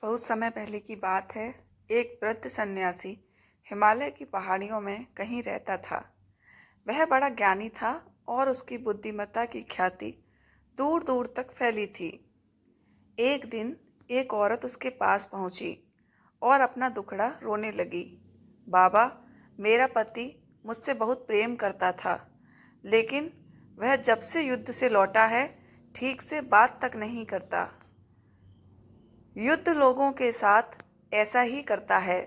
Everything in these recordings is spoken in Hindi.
बहुत समय पहले की बात है। एक वृद्ध सन्यासी हिमालय की पहाड़ियों में कहीं रहता था। वह बड़ा ज्ञानी था और उसकी बुद्धिमत्ता की ख्याति दूर दूर तक फैली थी। एक दिन एक औरत उसके पास पहुंची और अपना दुखड़ा रोने लगी। बाबा, मेरा पति मुझसे बहुत प्रेम करता था, लेकिन वह जब से युद्ध से लौटा है ठीक से बात तक नहीं करता। युद्ध लोगों के साथ ऐसा ही करता है,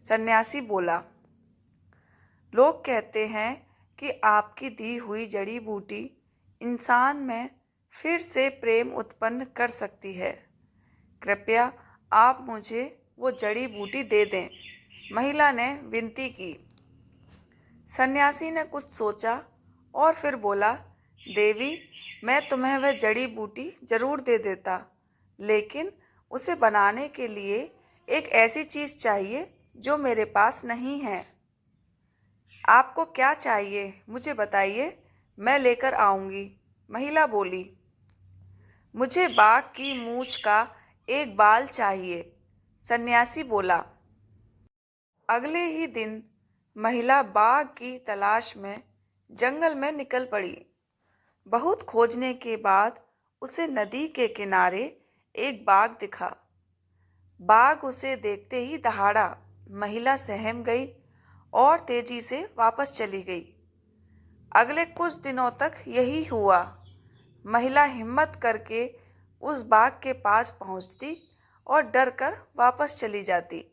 सन्यासी बोला। लोग कहते हैं कि आपकी दी हुई जड़ी बूटी इंसान में फिर से प्रेम उत्पन्न कर सकती है। कृपया आप मुझे वो जड़ी बूटी दे दें, महिला ने विनती की। सन्यासी ने कुछ सोचा और फिर बोला, देवी, मैं तुम्हें वह जड़ी बूटी जरूर दे देता, लेकिन उसे बनाने के लिए एक ऐसी चीज चाहिए जो मेरे पास नहीं है। आपको क्या चाहिए मुझे बताइए, मैं लेकर आऊंगी, महिला बोली। मुझे बाघ की मूंछ का एक बाल चाहिए, सन्यासी बोला। अगले ही दिन महिला बाघ की तलाश में जंगल में निकल पड़ी। बहुत खोजने के बाद उसे नदी के किनारे एक बाघ दिखा। बाघ उसे देखते ही दहाड़ा। महिला सहम गई और तेजी से वापस चली गई। अगले कुछ दिनों तक यही हुआ। महिला हिम्मत करके उस बाघ के पास पहुंचती और डर कर वापस चली जाती।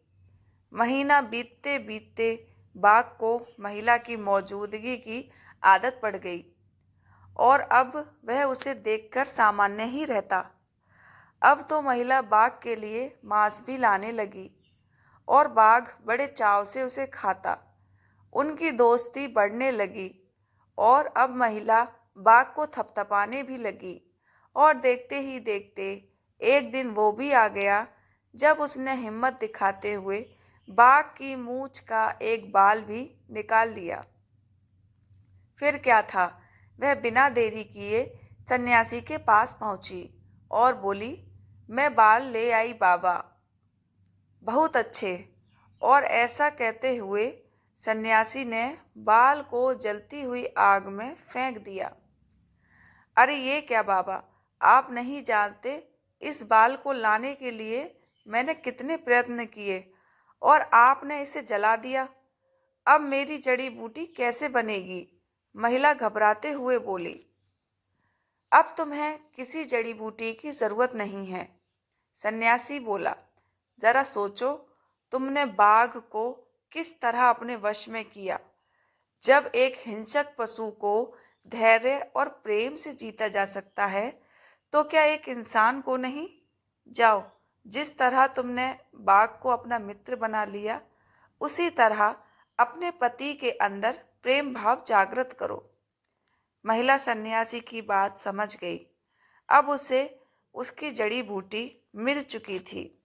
महीना बीतते बीतते बाघ को महिला की मौजूदगी की आदत पड़ गई और अब वह उसे देखकर सामान्य ही रहता। अब तो महिला बाघ के लिए मांस भी लाने लगी और बाघ बड़े चाव से उसे खाता। उनकी दोस्ती बढ़ने लगी और अब महिला बाघ को थपथपाने भी लगी। और देखते ही देखते एक दिन वो भी आ गया जब उसने हिम्मत दिखाते हुए बाघ की मूंछ का एक बाल भी निकाल लिया। फिर क्या था, वह बिना देरी किए सन्यासी के पास पहुंची और बोली, मैं बाल ले आई बाबा। बहुत अच्छे। और ऐसा कहते हुए सन्यासी ने बाल को जलती हुई आग में फेंक दिया। अरे ये क्या बाबा, आप नहीं जानते इस बाल को लाने के लिए मैंने कितने प्रयत्न किए और आपने इसे जला दिया। अब मेरी जड़ी बूटी कैसे बनेगी? महिला घबराते हुए बोली। अब तुम्हें किसी जड़ी बूटी की जरूरत नहीं है, सन्यासी बोला। जरा सोचो, तुमने बाघ को किस तरह अपने वश में किया। जब एक हिंसक पशु को धैर्य और प्रेम से जीता जा सकता है, तो क्या एक इंसान को नहीं? जाओ, जिस तरह तुमने बाघ को अपना मित्र बना लिया, उसी तरह अपने पति के अंदर प्रेम भाव जागृत करो। महिला सन्यासी की बात समझ गई। अब उसे उसकी जड़ी बूटी मिल चुकी थी।